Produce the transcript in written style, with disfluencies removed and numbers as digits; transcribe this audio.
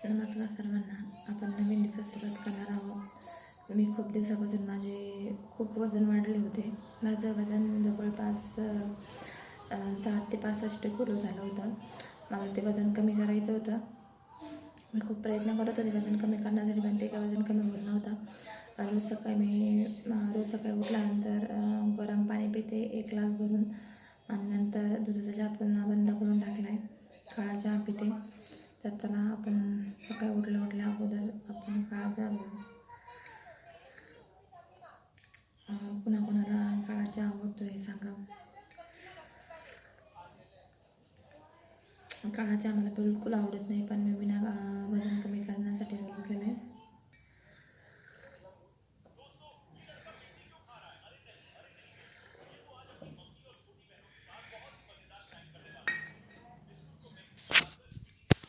नमस्कार सर्वांना. आपण नवीन दिवसात सुरुवात करणार आहोत. मी खूप दिवसापासून माझे खूप वजन वाढले होते. माझं वजन जवळपास 60 ते 65 किलो झालं होतं. मला ते वजन कमी करायचं होतं. मी खूप प्रयत्न करत होते वजन कमी करण्यासाठी, पण ते काय वजन कमी होत नव्हतं. रोज सकाळी उठल्यानंतर गरम पाणी पिते 1 ग्लास भरून, आणि नंतर दुधाचा चहा पुन्हा बंद करून टाकला आहे. काळा चहा पिते. तर चला आपण सकाळी उठल्या अगोदर आपण काळा चहा घेऊ. कोणाकोणाला काळा चहा आवडतो हे सांगा. काळा चहा मला बिलकुल आवडत नाही, पण मी